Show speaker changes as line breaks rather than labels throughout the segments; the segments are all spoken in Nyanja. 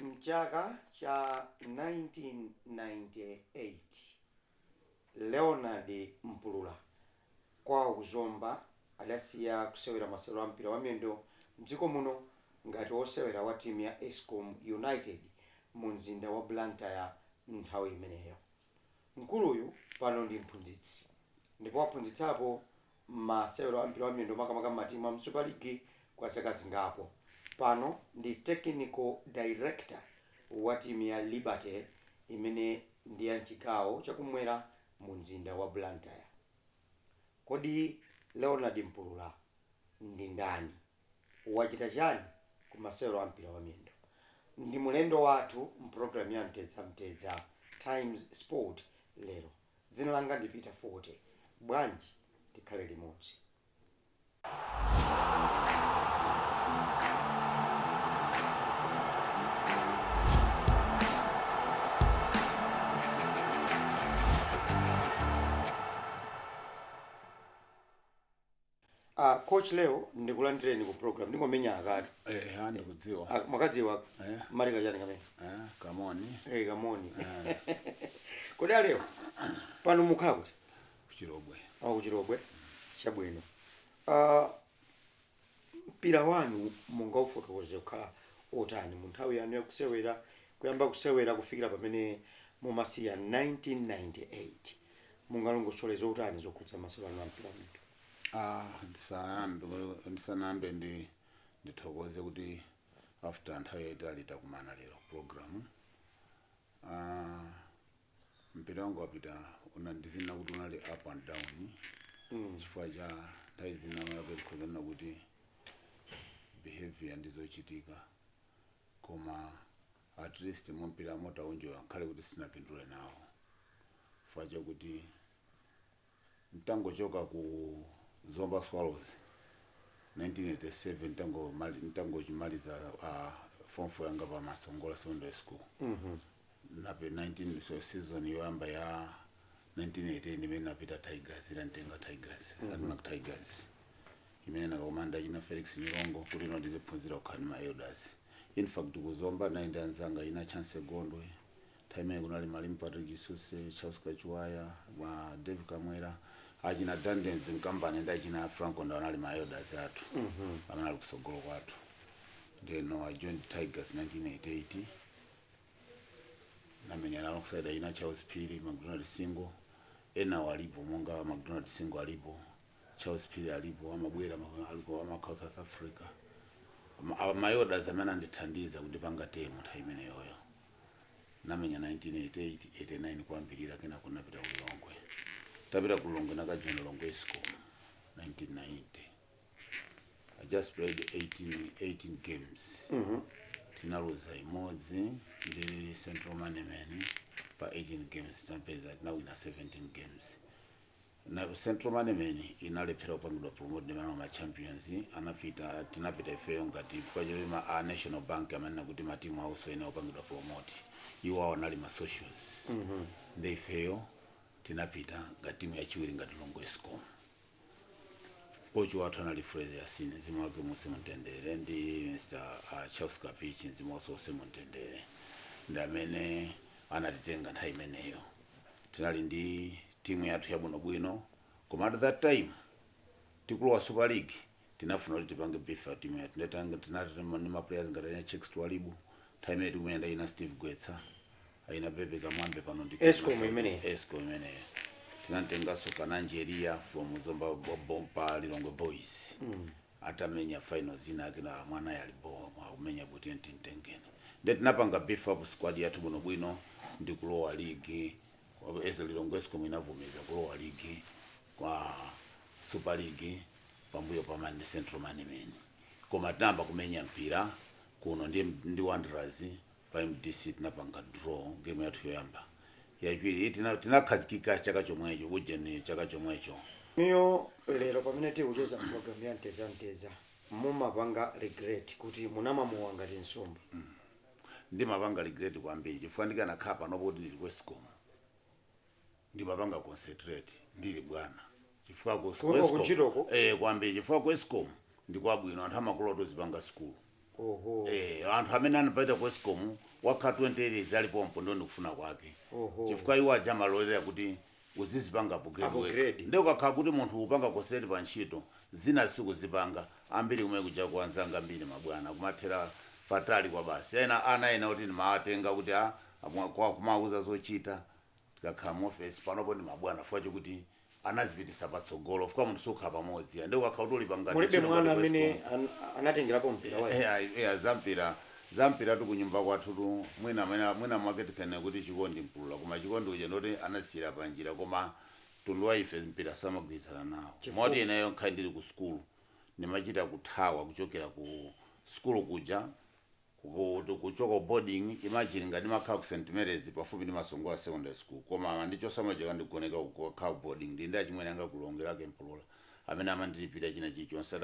Mchaka cha 1998 Leonard Mpulula kwa kuzomba adasiya kusewera masewero ampira wa miyendo mdziko muno ngati osewera wa timu ya Escom United mu mzinda wa Blantyre nthawi imeneyo. Mkuluyu pano ndi mphunzitsi ndipo waphunzitsapo masewero ampira wa miyendo makamaka matimu a Super League kwa zaka zingapo. Pano ndi technical director wa timu ya Liberty imene ndi ya mchigawo chakumwera mu mzinda wa Blantyre. Kodi Leonard Mpulula ndi ndani? Wachita chani ku masewero ampira wa miyendo? Ndi mulendo wathu mprogram ya Mtedza Times Sport lero. Dzina langa ndi Peter Forte. Bwanji tikhale limodzi. Coach leo ndikulandireni ku program ndingomenya akati.
Ndikudziwa.
Mwakadziwa marika chani kamene?
Kamoni.
Kamoni. Kodi leo pano mukhala kuti?
Kuchirobwe.
Kuchirobwe. Chabwino. Mpira wanu mungaufotokoze kukhala otani mu nthawi yanu yakusewera kuyamba kusewera kufikira pamene mumasiya 1998. Mungalongosoleza otani zokhudza masewero anu ampira wa miyendo?
Ndisanambe ndithokoze kuti after nthawi yaitali takumana lero program. Mpira wangu wapita unandizina kuti unali up and down. Chifukwa cha nthawi zina mayakukhozana kuti behavior ndizochitika koma at least mumpira mota unjo khale kuti sinapindule nawo. Chifukwa chakuti ntangochoka ku Zomba Swallows 1987 ntango chimaliza form 4 yanga pa Masongola Secondary School. Nape 19 so season yoamba ya 1988 nimene napita Tigers ilantenga Tigers aduna Tigers imene na komanda ina Felix Nyirongo kuti no ndiziphunzira ukhanima elders. In fact kuzomba naenda nzanga ina chance Gondwe time kunali Malim Patrick Suse Charles Kachuaya wa David Kamwera ajina Dandens nkambani ndajina Franco ndawali ma elders atu amana kusogolo kwatu. Then I joined Tigers 1988 namenya na kusaidia ina Charles Pili McDonald Singo ena walipo monga McDonald Singo alipo Charles Pili alipo amabwera aliko ama South Africa mayoda zamana ndithandiza kundipanga temu time ineyoyo namenya 1988 89 kwambirira kena kunapita kulongwe tapita kulongwe nakajona Longwe Escom 1990. I just played 18 games. Tinaluza imodzi ndi Central Manemeni pa 18 games tampeza now ina 17 games. Na Central Manemeni inalephera kupangidwa promote ndi ma champions anapita tinapita ifeyo ngati kwa jema National Bank amana kuti matimu auso ina kupangidwa promote iwo wanali ma socials. Ndi ifeyo tinapita ngati timu ya chiwiri ngati Longwe Escom. Coach watu anali Fraser Yasini nzima wake Musi Mtendere ndi Mr. Charles Kapichi nzima wose Musi Mtendere ndamene anatitenga nthawi imeneyo. Tinali ndi timu yathu yabuno bwino koma at that time tikulowa Super League tinafuna kuti tipange beef ya timu yathu ndetanga tinatema ma players ngati Chicks Twalibu time yetu kumenda ina Steve Gwetsa aina Bebe Kamwambe pano ndi
Escom imeneyo.
Tinantenga soka Nigeria from Zomba Bompa Lilongwe Boys. Atamenya finals ina akina mwana yalibo kumenya kuti ntintengene. Ndet napanga beef up squad yathu buno bwino ndi kulowa league ese Lilongwe Escom inavumiza kulowa league kwa Super League pambuyo pamandi Central Manemeni. Koma tinamba kumenya mpira kuno ndi Wanderers pa MDC tinapanga draw game yathu yoyamba. Yaipiri tinakhazikika chaka chomwecho kujeni chaka chomwecho.
Miyo lero pamene tikucheza program ya Mtedza mumapanga regret kuti munamamuwa ngati nsomba.
Ndimapanga regret kwambiri chifukwa ndikanakhala pano poti ndili ku Escom. Ndimapanga concentrate ndili bwana. Chifukwa ku
Escom
kwambiri chifukwa ku Escom ndikwabwino anthu amakuloto zipanga school.
Oho.
Anthu amene anapita ku Escom wakha 20 years alipompo ndo ndikufuna kwake
Oho.
chifukwa iwo aja malolera kuti uzizipanga
Upgrade.
ndio kakhala kuti munthu upanga koseti pa ntchito zina sikuzipanga ambiri kumene kuja kuanzanga ambiri mabwana kumathera patali kwa basi ana kuti ndimawatenga kuti kumauza zochita tikakhala mu office panopo ndi mabwana fuka chikuti anazipitisa patsogolo fuka munthu sukhala pamodzi ndio kakhala kuti ulipanga
mulibe mwana amene anatengerapo mpira
wae zampira tu kunyumba kwathu tu mwina market kene kuti chikondi mpulula koma chikondi uje ndoti anasiyira panjira koma tundu wa ife mpira samagwirizana nawo moti inayo nkhali ndili ku school nimachita kuthawa kuchokera ku school kuja kuchoka boarding imagine ngati makhala ku St Mary's pafupi ndi Masongola secondary school koma ndicho samacheka ndigoneka ku boarding ndi achimwene anga kulongerake mpulula amene amandilipira china chilichonse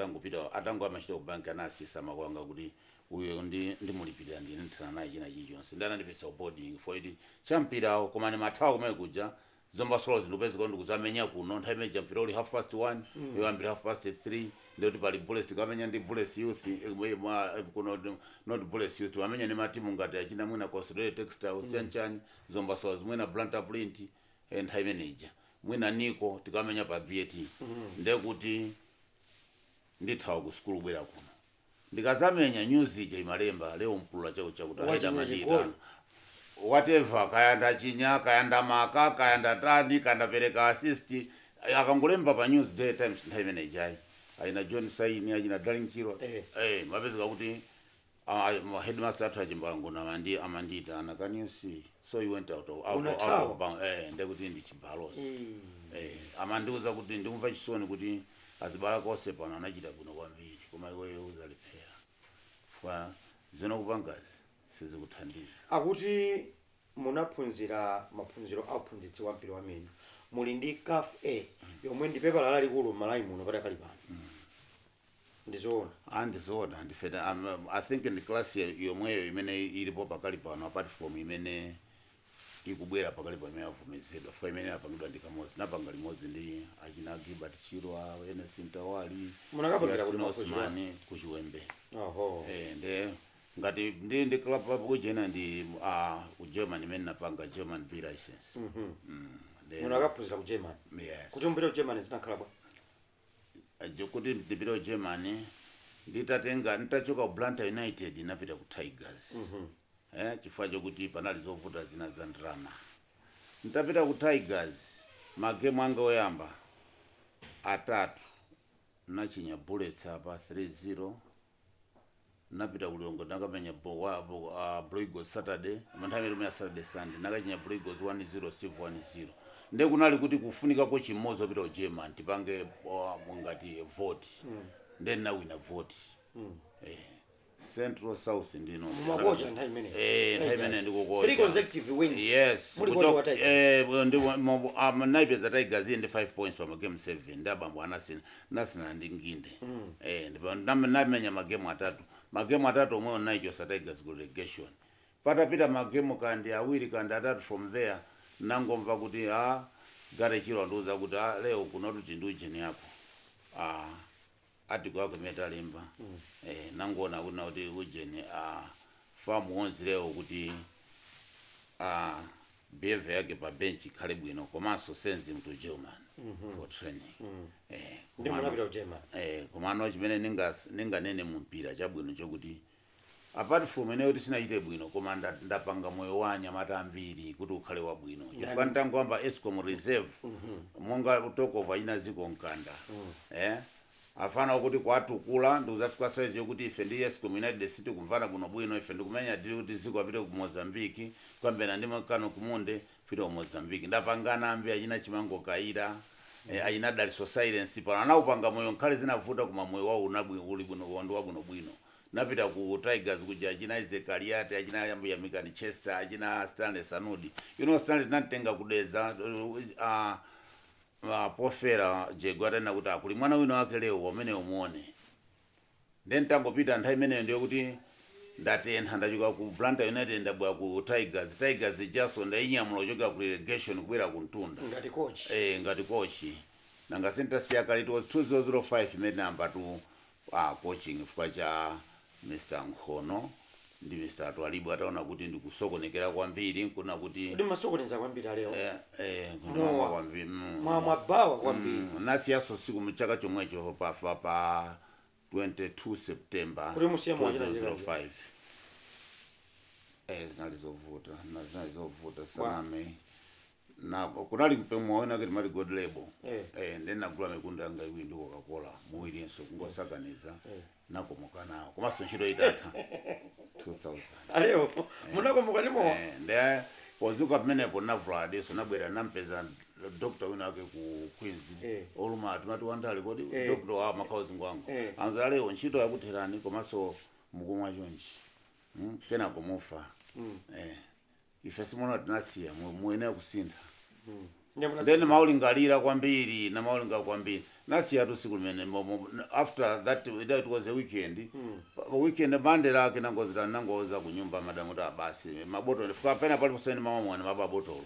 atango amachita ku bank anasisa makwanga kuti uyo ndimulipirira ndine nthana naye china chilichonse ndanandipesa boarding for it champirawo koma ni mathawa kumene kuja zomba solo zindupezeka ndikuzamenya kuno nthawi imeja mpira uli 3:30 yoyambira 3:30 ndio kuti pali Bullets tikamenya ndi Bullets Youth kuno not Bullets Youth wamenya ni matimu ngati achina mwina Considerate Textile Senchani zomba solo mwina Blanta Print nthawi imeneja mwina Nico tikamenya pa VAT ndio kuti ndithawa ku school bwera kuno ndikazamenya news ije imalemba leo mpulula chao chakuti aida mandira whatever kayanda chinya kayanda maka kayanda tani kanda pereka assist akangolemba pa news day times nthawi imeneja aina John Saini ajina Darling Chiro mapezeka kuti headmaster athu achimbango na amandita ana can you see so he went out of ndekuti ndi chibalosi amandiuza kuti ndikumva chisoni kuti azibala kose pano anachita kuno kwambiri koma iweyo uzaliphera fa zinokupangazi sizikuthandiza
akuti munaphunzira maphunziro aphunzitsi wa mpira wamene muli ndi CAF A yomwe ndi pepa lalikulu malayi muno patakali pano ndizoona
andizoona ndifeta I think in the class yomweyo imene ilipo pakali pano apart from imene ikubwera pakali pano imene avumizidwa fuka imene apangidwa ndikamozi napanga limodzi ndi achina Gilbert Chirwa Enes Ntawali
munakapangira kuti
Osman kuchiwembe
oho
nde ngati ndi club kujena ndi ku German imene napanga German B license
munakaphunzira ku German
yes
kuti umbire ku German zinakhala bwa
kuti ndipita ku German nitachoka ku Blanta United napita ku Tigers chifukwa chokuti panali zovuta zina za ndrama nitapita ku Tigers magemu anga oyamba atatu nachinya Bullets apa 3-0 napita kulongo nakamenya Blue Eagles Saturday manthawi rumya Saturday Sunday nakachinya Blue Eagles 1-0 Steve 1-0 nde kunali kuti kufunika ko chimozo pita ku German tipange ngati vote nde na wina vote Central South ndino
mwakocha nthawi imene
nthawi imene ndikukocha
3 consecutive wins
yes
kutoka
naipeza Tigers ndi 5 points pa game 7 ndabambo nasina ndinginde ndipo namenya magemu atatu omwe onaicho sa Tigers ku relegation patapita magemu kandi awiri kandi atatu from there nangomva kuti gare chiro nduza kuti leo kunotu chindujeni yako ati kwa kumetalimba nangona kuti ujeni farm wonzi leo kuti behavior yake pa bench ikhale bwino komanso senzi mtu German for training
ndi munapita ku German
komano chimene ninganene mumpira chabwino chokuti apart from ene kuti sinachite bwino koma ndapanga moyo wa anyamata ambiri kuti ukhale wabwino chifukwa nditangomba Escom reserve monga utokova ina ziko nkanda afana ukuthi kwatukula ndikuzafika size yokuti ife ndi Escom United City kumvana kuno bwino ife ndikumenya dili kuti ziko apite ku Mozambique kwambena ndi makano kumunde pita ku Mozambique ndapangana ambi achina chimango kaira achina Daliso Silence pano anaupanga moyo nkhale zinavuta kuma moyo wa uli bwino wandu wabwino bwino napita ku Tigers kuja achina Zekariate achina yambo ya Mikani Chester achina Stanley Sanudi Stanley natenga kudeza pofera jegwata na kuti akuli mwana wino wake leo wamene umuone then tangopita nthawi imene ndiyo kuti ndatentha ndachoka ku Blanta United ndabwa ku Tigers Jason ndainyamula choka ku relegation kubwera ku Mtunda ngati coach nanga center siyaka it was 2005 imene namba 2 coaching fukwa cha Mr. Nkhono ndi Mr. Atwalibu ataona kuti ndikusokonekera kwambiri nkuna kuti
kodi masokoneza kwambiri leo
kunamwa kwambiri
mwabawa kwambiri
nasiyaso siku mchaka chomwecho pa 22 September
Kuri musiye mwajira
2005 zinalizovuta saname na kunali mpemwaona kuti mali God label then nagula mikunda yanga iwi ndi Coca-Cola muwirinso kungosakaniza nakomoka nawo komanso ntchito itatha 2000
aleo munakomoka ndimo
nde pozuka pamenepo navuladi so nabwera nampeza doctor wina wake ku Queens oluma atimati wandali kodi doctor wa makauzi ngwangu anza leo ntchito yakutherani komanso mukumwa chonchi kena kumufa ife simona tinasiya muene kusintha then maulingalira kwambiri na maulinga kwambiri nasiya tu siku limene after that it was a weekend weekend bande lake nangoza kunyumba madamu ta basi mabotolo fika pena pale poseni mama mwana maba botolo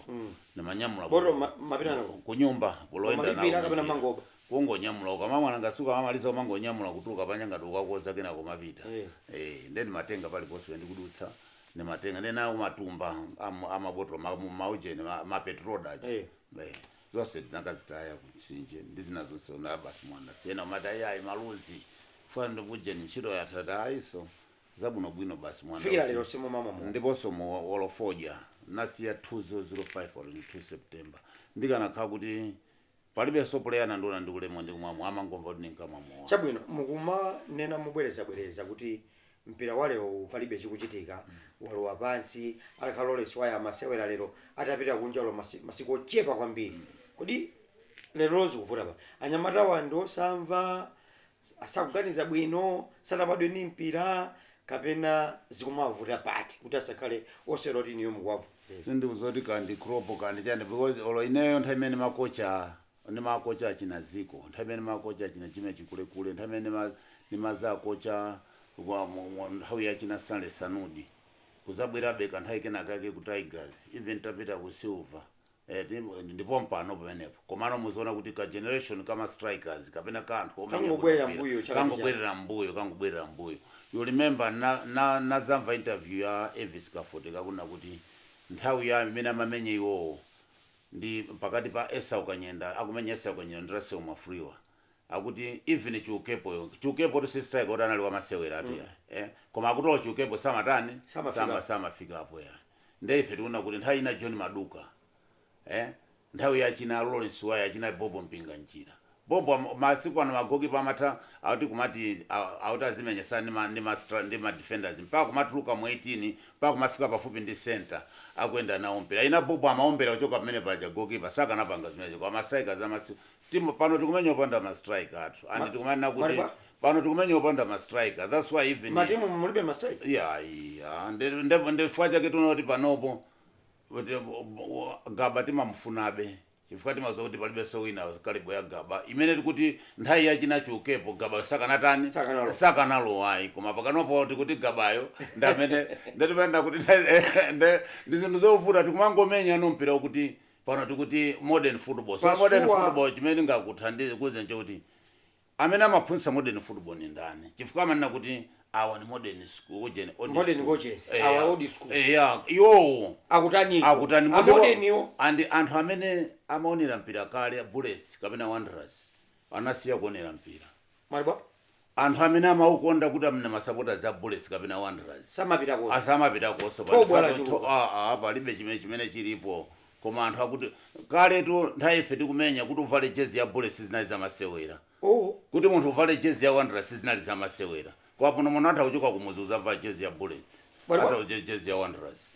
na manyamula
botolo mapita nako
kunyumba kuloenda
na mangoba
kungo nyamula kama mwana ngasuka mama alizo mango nyamula kutuka panyanga tukakoza kena ko mapita then matenga pale posi ndikudutsa ne matenga nena umatumba amabotolo maujeni ma petrol daji zose tinakazitaya kuchinje ndizinazo sona basi mwana sena mataya maluzi fanda kujeni ntchito yatata iso zabuno bwino basi mwana
fira lero simo mama mo
ndiponso mu olofoja nasiya 2005 pa 2 September ndikana kha kuti palibe sopoleyana ndona ndikulemwa ndikumwamwa amangomva kuti ninkamwamwa
chabwino mukuma nena mubwereza kuti mpira walewo palibe chikuchitika walowa pansi alikhalolesi waya masewera lero atapita kunjalo masiku ochepa kwambiri kodi lero zikuvuta pa anyamatawa ndosamva asakuganiza bwino sanabadwe ni mpira kapena zikumavuta pati kuti asakhale oseroti niyo mukwavu
sindikuzoti kandi kropo kandi chani because olo ineyo nthaimene makocha achina ziko nthaimene makocha achina chime chikule nthaimene ni mazakocha kwa nthawi yachina Stanley Sanudi kuzabwera beka nthawi kenaka ku Tigers even tapita ku Silver ndipo mpano pamenepo komano muzoona kuti ka generation kama strikers kapena kanthu kangobwerera mbuyo you remember na zamva interview ya Elvis Kafote kakuna kuti nthawi ya imene amamenye iwo ndi pakati pa Esau Kanyenda akumenya Esau Kanyenda ndrase umafriwa akuti even chukepo to strike otana liwa masewera ati koma akutoa chukepo samatani sama fika hapo ya nde ife tuna kuti nthawi ina John Maduka nthawi yachina Lawrence Waya achina Bobo Mpinga njira Bobo masiku ana magoki pamata akuti kumati autazimenya sana ndi ma defenders mpaka kumatuluka mu 18 mpaka kumafika pafupi ndi center akwenda na ompera ina Bobo amaombera kuchoka pamene paja goalkeeper saka napanga zimene kwa ma strikers amasiku timu pano tikumenya opanda ma striker atu and tikumana kuti pano tikumenya opanda ma striker that's why even
matimu mulibe ma striker
nde fwacha ketuno kuti panopo Gaba timamfunabe chifukwa timazokuti palibe so wina kalibo ya Gaba imene tikuti nthawi yachina chukepo Gaba sakanatani sakanalo ayi koma pakanopo tikuti Gabayo ndamene ndetipenda kuti ndizinthu zovuta tikumangomenya mpira kuti pano tikuti modern football so modern football chimene ngakuthandize kuze nje kuti amene amaphunzitsa modern football ni ndani chifukwa amanena kuti awa ni modern school
modern coaches awa old school
yo akutani
modern yo
and anthu amene amaonera mpira kale Bullets kapena Wanderers anasiya kuonera mpira
maliba
anthu amene amaukonda kuti amene masupporters za Bullets kapena Wanderers
samapita
koso palibe chimene chilipo koma anthu akuti kale tu nthawi ife tikumenya kuti uvale jezi ya Bullets zinali za masewera kuti munthu uvale jezi ya Wanderers zinali za masewera kwa puno munthu atha kuchoka kumuzi uzava jezi ya Bullets atha jezi ya Wanderers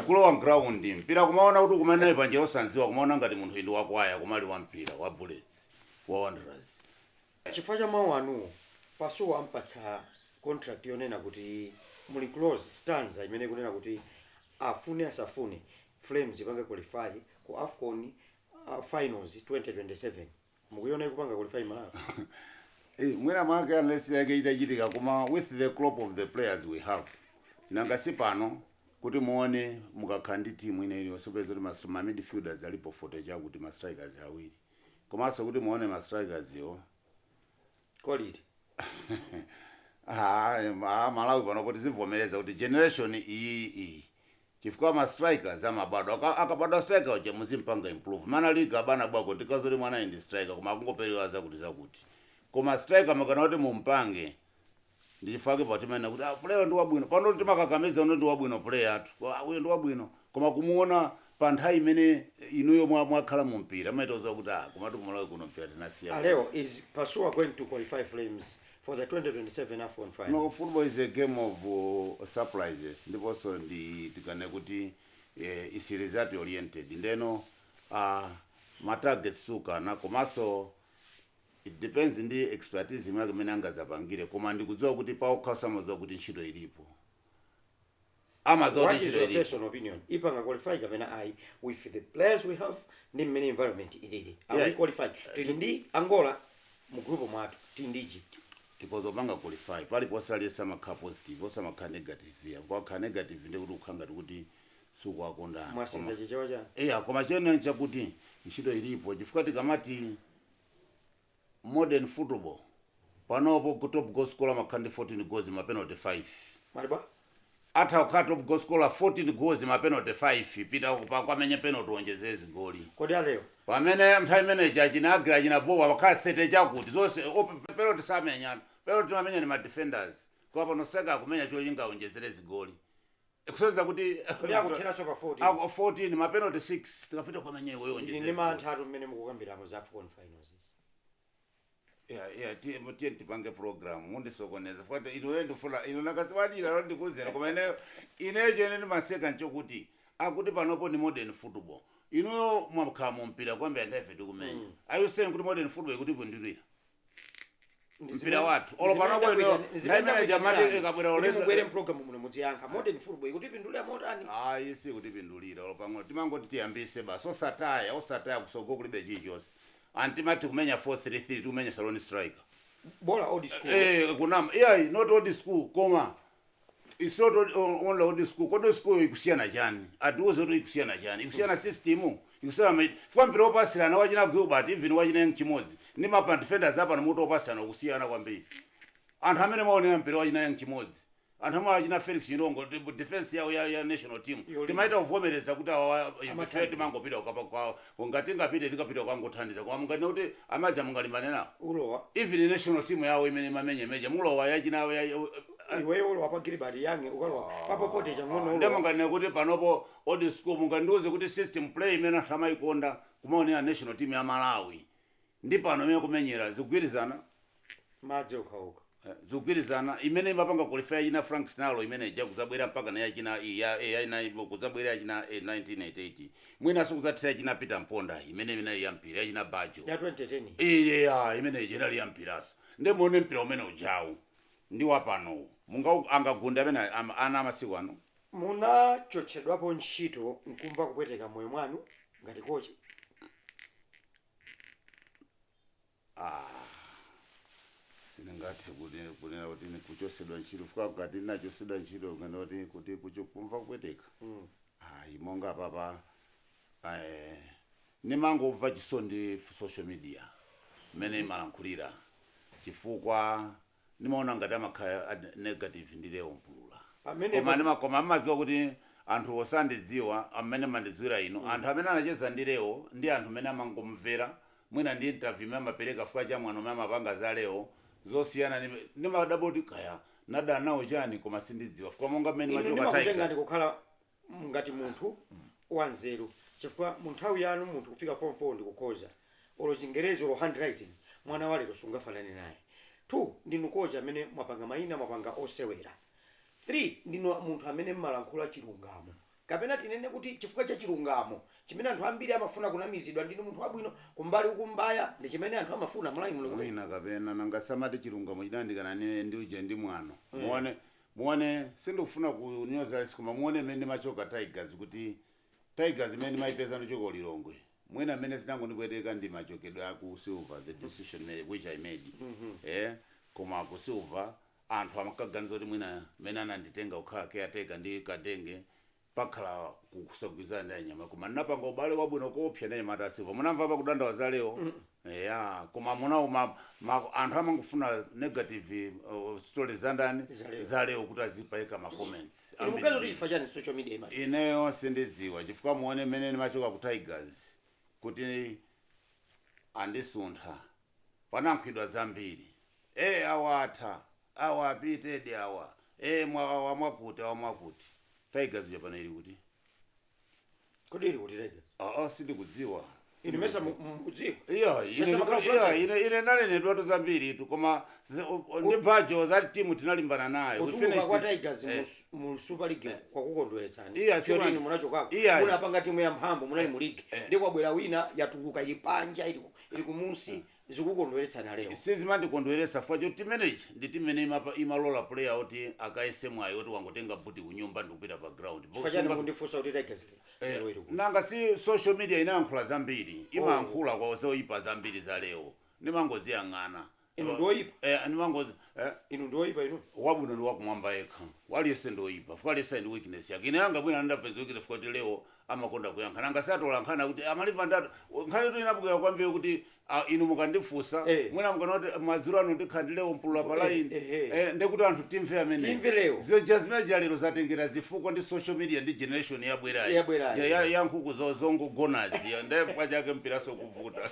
kulowa ground mpira kumaona kuti kumene panje osanziwa kumaona ngati munthu ndi wakwaya kumali wa mpira wa Bullets wa Wanderers
chifukwa cha mawu anu paso ampatsa contract yonena kuti muli close stanza imene kunena kuti afune asafune Flames ipanga qualify ku AFCON finals 2027 mukuyona ikupanga qualify Malawi
mwina mwake unless yake itachitika kuma with the crop of the players we have tinanga sipano kuti muone mukakhandi team ine iliyo sopeza kuti ma midfielders alipo 40 cha kuti ma strikers awiri komanso kuti muone ma strikers yo
quality
Malawi pano kuti zivomereza kuti generation iyi chifukwa ma strikers amabado akabado striker uja muzimpanga improve mana liga abana bwako ndikazoti mwana ndi striker koma akungoperiwa zakuti koma striker makana kuti mumpange ndichifake patimene kuti player ndi wabwino pano kuti makakameza uno ndi wabwino player atu uyo ndi wabwino koma kumuona pa nthawi imene inuyo mwakhala mu mpira maitoza kuti komatu kumalawi kuno mpira tinasiya.
Leo is Pasua going to qualify Flames for the 2027 AFCON final?
No, football is a game of surprises. Ndiponso tikane kuti is result oriented. Ndeno matargets sukana komanso it depends ndi expertise imene imene angazapangire koma ndikudziwa kuti paokhala amadziwa kuti ntchito ilipo.
What is your personal opinion? Ipanga qualify kapena ai with the players we have ndi many environment ilili. Are we qualified? Tindi Angola mu group mwatu tindi Egypt.
Because opanga qualify palipo salisa makha positive osa makha negative ya kwa kha negative ndi kuti ukhanga kuti suku akonda
mwasinda chichocha
koma chene chakuti ntchito ilipo chifukwa tikamati modern football panopo top goal scorer makhandi 14 goals ma penalty 5
mariba
ata ukha top goal scorer 14 goals ma penalty 5 pita kwamenye penalty onjezezi goli
kodi leo
pamene mtime manager chinagira chinabowa wakhala 30 chakuti zonse penalty samenya penalty mamenya ni ma defenders kwa pano striker kumenya cho chingaonjezere zigoli ekusenza kuti
akuthina soka 14
14 ma penalty 6 tikapita kwamenye wewe onjezere
ndi ma ntatu mmene mukukambira mu AFCON finals
tipange program mundisokoneza futhi ino ndifuna ino nakasibalira ndikuzera koma ineje nene maseka nchokuti akuti panopo ni modern football ino mwakhala mu mpira kwambia ndafe tikumenya ayo saying kuti modern football ikuti bundulira mpira watu olo panopo ino ndimene jamati ekabwera olendo
mubwere program muno muziyankha modern football ikuti bindulira motani
isi kuti bindulira olo pang'ono timangoti tiyambise basi osataya kusogo kulibe chichonse antimati kumenya 4-3-3 tumenya salon striker
bola old school
kunama not old school koma it's not only old school kodo school ikusiyana chani atiuze kuti ikusiyana chani ikusiyana system ikusiyana fwa mpira opasirana wachina Gilbert even wachina nchimodzi ndi mapa defenders apa nomuto opasirana kusiyana kwambiri anthu amene maonera mpira wachina nchimodzi anthu amwe wachina Felix Nyongo defense yawo ya national team timaita uvomereza kuti ife timangopita ukapa ngati ngapite tikapita kwangothandiza kwa mungane kuti amaja mungalimbane nawo
ulowa
even national team yawo imene mamenye meja mulowa yachina
iwe ulowa pa Gilbert yange ukalowa papo pote changono
ndemo ngane kuti panopo old school mungandiuze kuti system play imene samaikonda kumaonera national team ya Malawi ndi pano imene kumenyera zigwirizana
madzi okauka
zugwirizana imene imapanga qualify ina Frank Sinalo imene ija kuzabwera mpaka na yachina ina kuzabwera yachina 1988 mwina sikuzathira china Peter Mponda imene ya mpira yachina Bajo
ya 2010
imene inali ya mpiraso ndemone mpira umene ujawu ndi wapano munga angagunda amene ana amasiku ano
munachotsedwapo ntchito nkumva kupweteka moyo mwanu ngati kocha
sinengati kunena kuti kuchosedwa ntchito fuka ngati nachosedwa ntchito ngati kuti kuchumva kupweteka monga papa nimangomva chisondi social media mene imalankhulira chifukwa nimaona ngati amakhala negative ndi leo mpulula koma amadziwa kuti anthu osandidziwa amene mandidziwira ino anthu amene anacheza ndi leo ndi anthu amene amangomvera mwina ndi interview imene amapereka fuka cha mwana amene amapanga za leo zosiyana nimadaboti kaya nada nawo chani koma sindidziwa fuka monga mmene machoka
Tigers kukhala ngati munthu wanzeru chifukwa munthawi yanu munthu kufika form 4 ndikukhoza olo chingerezi olo handwriting mwana wale tosungafanane naye 2 ndinu kocha amene mwapanga mayina mwapanga osewera 3 ndinu munthu amene mmalankhula chilungamo kapena tinene kuti chifukwa cha chilungamo chimene anthu ambiri amafuna kunamizidwa ndinu munthu wabwino kumbali ukumbaya ndi chimene anthu amafuna Malawi mulungu
mwina kapena nangasamati chilungamo chinandikana ndi uje ndi mwano muone sindikufuna kunyoza koma muone mmene machoka Tigers kuti Tigers imene maipeza ndichoko Lilongwe mwina mmene sinangondipweteka ndi machokedwe aku Silver the decision which I made koma ku Silver anthu amakaganiza kuti mwina mmene ananditenga ukhala caretaker ndi Kadenge pakhala kusagwizana ndi anyama koma napanga ubale wabwino kopsa ndi anyamata asivo munamva pakudandaula leo ya koma munawo anthu amangofuna negative stories zandani za leo kuti azipaika ma comments
mukazo tifa chani social media imali
ineyo sindidziwa chifukwa muone menene machoka ku Tigers kuti andisuntha panankhidwa zambiri awatha awapitedi awa mwakuti Tigers yapana ili kuti
kodiri kuti Tigers
sindikudziwa
ini mesa mudziwa
ine nalenedwa to zambiri tu koma ndi bajo za timu tinalimbana nayo
we finished kwa Tigers mu Super League kwa kukondweletsani
sio
munachokako munapanga timu ya mphamvu munali mu league ndi kwabwera wina yatuluka ili panja ili kumusi zikukondweletsana lero
sizimandikondweletsa fwa choti manage ndi timene imalola player oti akaise mwayo oti wangotenga buti kunyumba ndikupita pa ground
fachana kundifusa kuti Tigers
nanga si social media inayankhula zambiri imayankhula kwa zoyipa zambiri za leo nimangoziyang'ana
ino ndoyipa
nimangozi
ino ndoyipa ino
wabwino ndi wakumwamba yekha waliyese ndoyipa fuka lesa ndi weakness yake ine yanga bwina ndapezekile fuka kuti leo amakonda kuyankha nanga satola nkhana kuti amalipa ndatu nkhani tu inabwera kwambiri kuti inu mukandifusa mwina mukanoti maziro ano ndikhandilewo mpulula pa line ndekuti anthu timve amene zijazimeja lero zatengera zifukwa ndi social media ndi generation yabwerayi yankhuku zongogonazi ndepwa chake mpiraso kuvuta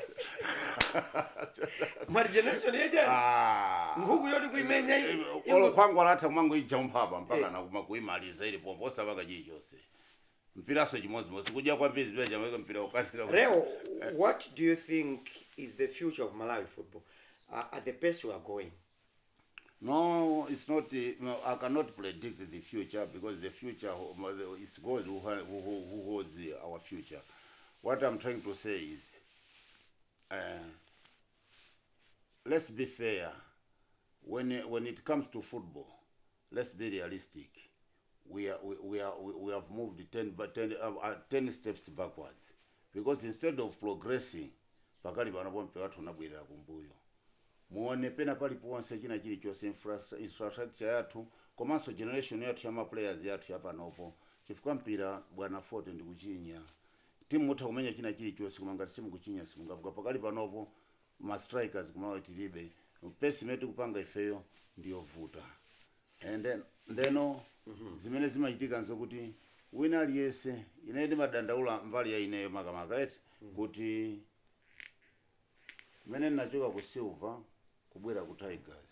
mari generation yeja nkhuku yoti kuimenya
kwangu alatha kumango ijamphapa mpaka nakuimaliza ili pompo osapaka chilichonse mpiraso chimodzimodzi kudya kwambiri zimeja mweka mpira ukanika
leo. What do you think is the future of Malawi football at the pace we are going?
No, it's not. No, I cannot predict the future because the future is God who holds our future. What I'm trying to say is, let's be fair. When it comes to football, let's be realistic. We have moved 10 steps backwards because instead of progressing, pakali panapompe watu nabwirira kumbuyo. Muone pena pali ponse china chilichonse infrastructure yathu komanso generation yathu ya players yathu yapa nopo chifukwa mpira bwana Forte ndi kuchinya timu mutha kumenya china chilichonse koma ngati simukuchinya simungavuka pakali panopo ma strikers kumawa tilibe pesi metu kupanga ifeyo ndiyo vuta and then zimene zimachitika nzokuti wina aliyese ine ndi madandaula mbali ya ineyo makamaka eti kuti mene nachoka ku Silver kubwera ku Tigers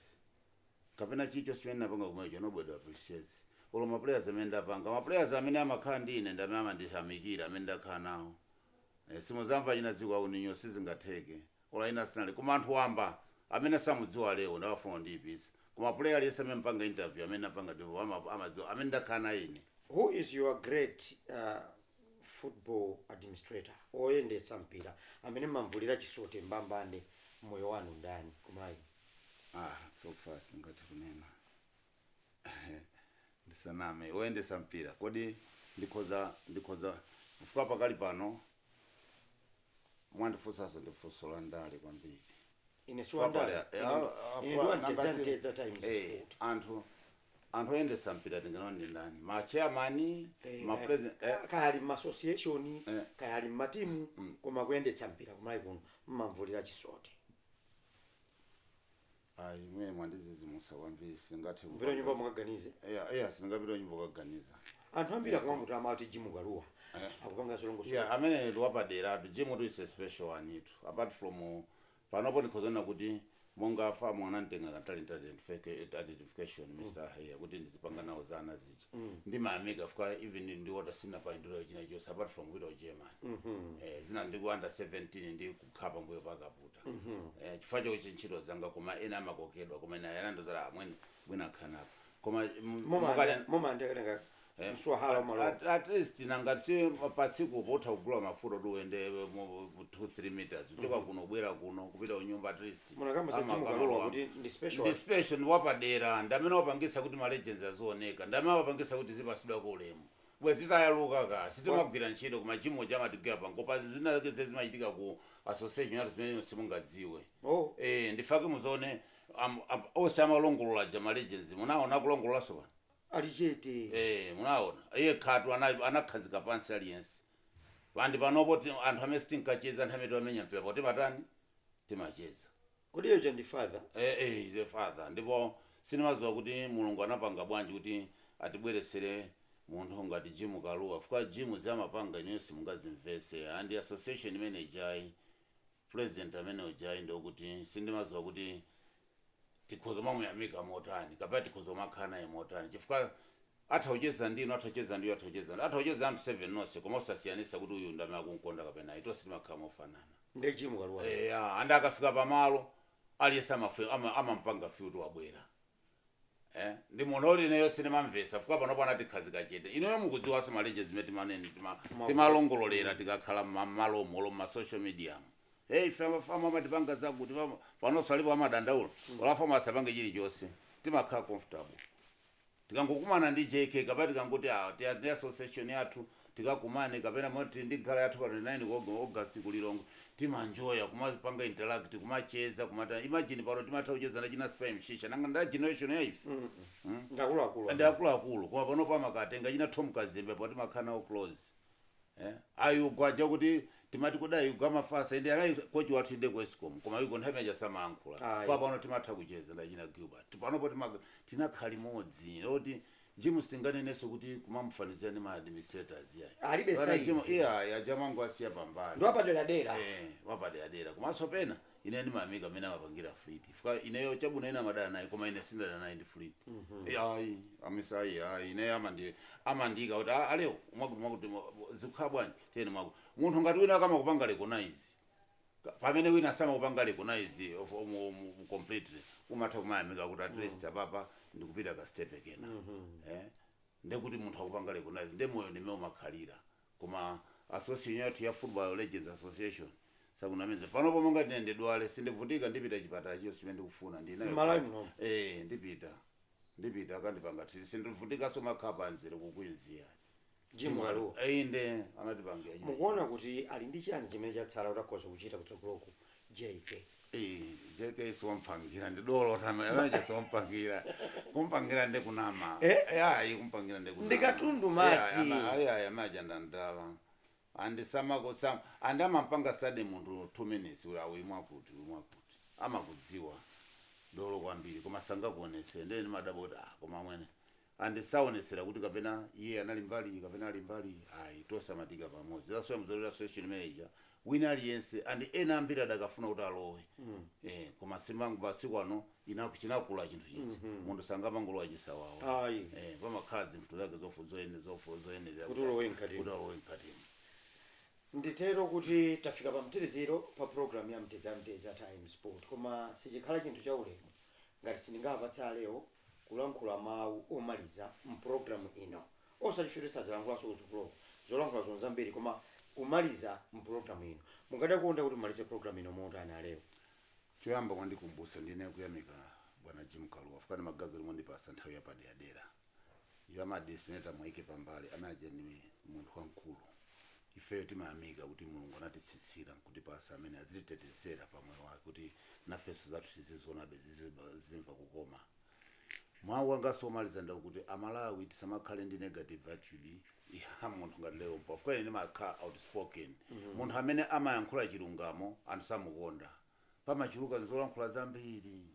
kapena chicho simene napanga kumacho nobody appreciates all my players amene ndapanga ma players amene amakhala ndi ine ndamama ndisamikira amene ndakhala nawo simuzamva ina dziko uninyo sizingatheke ola ina sinali koma anthu wamba amene samudziwa leo ndawafuna ndipisa koma player lesa amene mpanga interview amene napanga ndiwo amadziwa amene ndakhala na ine.
Who is your great football administrator oyendetsa mpira amene mamvulira chisote mbambande moyo wanu ndani kumayi?
So far singati kunena ndisaname oyendetsa mpira kodi ndikhoza kufuka pakali pano mwandifusaso ndifusola ndale kwambiri
ine swandale
anthu oyendetsa mpira tinganoni ndani ma chairman ma president
kahali ma association kahali ma team koma kuyendetsa mpira kumayi kuno mmamvulira chisote
mwe mwandizizi musawambiri singati
kupita nyumba mukaganize
singapita nyumba kukaganiza
anthu ambira kwa mutu amati jimu galuwa akupanga zolongoso
amene ndi wapadera jimu tu is a special one itu apart from panopo ndikhozana kuti monga fa mwana ntenga ka talent identification Mr. Haya kuti ndizipanga nawo zana zichi ndi maamega fuka even ndi water sina pa ndilo china chose apart from widow German zina ndi under 17 ndi kukhapa mbuyo pakaputa chifacho chinchito zanga koma ena amakokedwa koma ina yanando zala amweni bwina khana koma
moma ndekenga mswahala malo
at least nangati patsiku potha kugula mafuta tuende 2-3 meters uchoka kuno bwera kuno kupita unyumba at least
kuti ndi
special wapadera ndamene wapangisa kuti ma legends azioneka ndamene wapangisa kuti zipasidwa ko ulemu bwezitayaluka ka sitimagwira ntchito kuma chimo chama tigera pangopa zina zake zimachitika ku association yathu zimene simungadziwe ndifake muzone ose amalongolola jama legends munaona kulongolola so
alichete
munaona iye khatu anakhazika pansi aliyense vandi panopo anthu amene tinkacheza anthu amene tiwamenya mpira poti patani timacheza
kodi iyo ndi father
ize father ndipo sinimaziwa kuti mulungu anapanga bwanji kuti atibweresere munthu ngati Jim Kaluwa fuka Jim zamapanga inenso simungazimvese and association manager president amene ujai ndokuti sindimaziwa kuti tikhozo mamuyamika motani kapena tikhozo makhana motani chifukwa ataucheza ndino ataucheza anthu 7 nonse koma osasiyanisa kuti uyu ndame akunkonda kapena ito silimakhala mofanana
ndi Jim Kaluwa
andi akafika pamalo aliyesa amampanga fiutu wabwera ndi munthu oli neyo sinimamvesa fuka panopo anatikhazika chete inoyo mukudziwaso maleje zimene timaneni timalongololera tikakhala mmalo molo social media fama amatipanga zakuti panonso alipo amadandaula olafama asapange chilichonse timakhala comfortable tikangokumana ndi JK kapena tikangoti ti association yathu tikakumane kapena moti ndi gala yathu pa 29 August kulilongo timanjoya kumapanga interact kumacheza kumata imagine pano timataucheza na china spam shisha nanga nda generation ya ife ndakulu kwa pano pa makatenga china Tom Kazembe poti makhana close ayu kwaja kuti timati kudai ugama fasa ende anai kochi wathu inde ku Escom koma yuko nthawi ya samankhula kwa pano timatha kucheza na china Gilbert panopo tinakhali modzi oti Jim stinganeneso kuti kumamfanizia ni ma administrators
alibe size
ya jamangu asiya pambali
ndo apadela dera
wapadela dera komanso pena ine ndi mamika mena mapangira fleet fuka ineyo chabuna ina madana nayi koma ine sindana nayi ndi fleet ayi amisai ine amandika kuti aleo mwakuti zikhabwani tene mwaku munthu ngati wina kama kupanga recognize pamene wina sama kupanga recognize of completely umatha kumayamika kuti at least apapa ndikupita ka step kena ndekuti munthu akupanga recognize ndi moyo ndimene umakhalira koma association yathu ya Football Legends Association sakunamenze panopo monga tinende dwale sindivutika ndipita chipatala chiyo simene ndikufuna ndinayo ndipita akandipanga tiri sindivutika so makhapa nzire kukwizia
Jim Kaluwa
inde anatipangira
mukuona kuti ali ndi chani chimene chatsala utakhoza kuchita kutsogoloko JK
JK sompangira ndidolo tamaye sompangira kumpangira ndekunama kumpangira ndekunama
ndikatundu madzi
maja ndandala andisamako andamampanga sade munthu 2 minutes ulawe mwakuti amakudziwa dolo kwambiri koma sangakuonese ndeni madaboti koma mwene andisaonesera kuti kapena iye anali mbali kapena ali mbali tosa matika pamodzi that's why mzalira association manager wina aliyense andi ena ambiri adakafuna kuti alowe koma simangu basiku ano chinakula chinthu chinji munthu sangamangolowa chisawawa pamakhala zinthu zake zoyenera
kuti ulowe
mkatimo
nditero kuti tafika pa mtiriziro pa program ya Mtedza Time Sport koma sichikhala chinthu cha ulemu ngati sindingapatsa leo kulankhula mawu omaliza mprogramu ino osachifirisa zilankhulanso kutsogoloko zolankhula zonse zambiri koma kumaliza mprogramu ino mungada kuonda kuti malize program ino motani leo
choyamba kwandikumbusa ndine kuyamika bwana Jim Kaluwa fukani magazo limwe ndipasa nthawi yapadera ya madisciplinata mwaike pambali anaje ni munthu wankulu ifeyo timayamika kuti mulungu anatitsitsira kuti pasa amene azilitetezera pamoyo wake kuti nafeso zathu tizizonabe zimva kukoma mwawu wanga somaliza ndakuti amalawi tisamakhale ndi negative attitude munthu ngati leo pafuka ine makhala outspoken munthu amene amayankhula chilungamo anthu samukonda pamachuluka zolankhula zambiri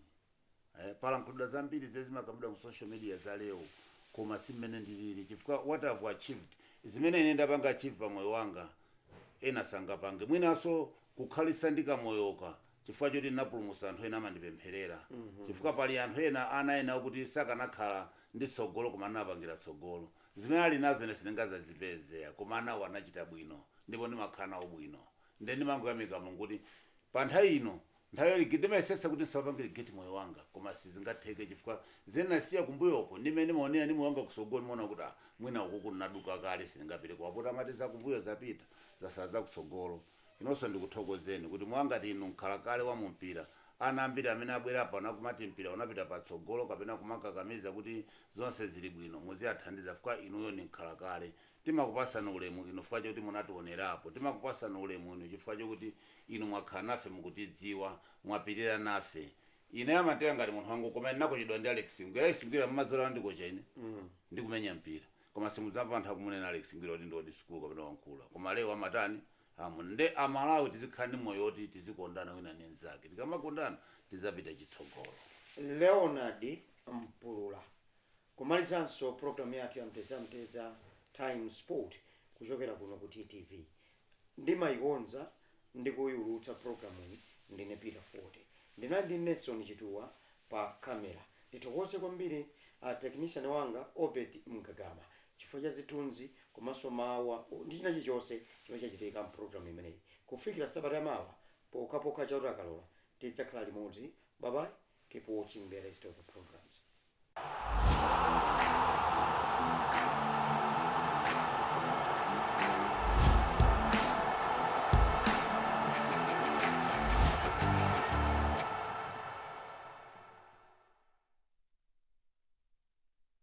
palankhulidwa zambiri zezimakamudwa mu social media za leo koma simene ndilili chifukwa what I've achieved zimene ine ndapanga achieve pa moyo wanga ena sangapange mwinaso kukhalisa ndikamoyoka chifukwa choti ndinapulumutsa anthu ena amandipempherera chifukwa pali anthu ena anaena kuti sakanakhala ndi tsogolo koma anapangira tsogolo zimene ali nazo ine sindingazazipeze koma anawo anachita bwino ndipo ndimakhala nawo bwino nde ndimanguyamika mulungu kuti pa nthawi ino nthawi ndimayesesa kuti ndisapangire geti moyo wanga koma sizingatheke chifukwa zenasiya kumbuyoko ndimene maonera ndi moyo wanga kusogolo ndimaona kuti mwina uku kunaduka kale sindingapite kwapota amati zakumbuyo zapita zasaza kusogolo inonso ndikuthokozeni kuti mwangati inu nkhala kale wa mumpira ana ambiri amene abwera pano kumati mpira unapita patsogolo kapena kumakakamiza kuti zonse zili bwino muziyathandiza fukwa inuyo ni nkhala kale timakupasani ulemu inu fukwa chokuti munationerapo timakupasani ulemu inu chifukwa chokuti inu mwakhala nafe mukutidziwa mwapirira nafe ine amatenga ngati munthu wangu koma ndinakochedwa ndi Alex Ngwira. Alex Ngwira mmazola ndikocha ine ndikumenya mpira koma simuzamva anthu akumunena Alex Ngwira kuti ndodi school kapena wankula koma leo amatani nde amalawi tizikhala ndi moyo woti tizikondana wina ndi nzake tikamakondana tizapita chitsogolo.
Leonard Mpulula kumalizanso program yathu ya mtedza Time Sport kuchokera kuno ku TTV ndimayikonza ndikuyulutsa program iyi ndine Peter Forte ndinali Nelson Chituwa pa kamera. Ndithokoze kwambiri technician wanga Obed Mkagama chifukwa cha zithunzi komanso mawu ndi china chilichonse chimene chachitika program imeneyi. Kufikira sabata mawa pokapoka cha utakalola tidzakhala limodzi. Bye bye. Keep watching the rest of the programs.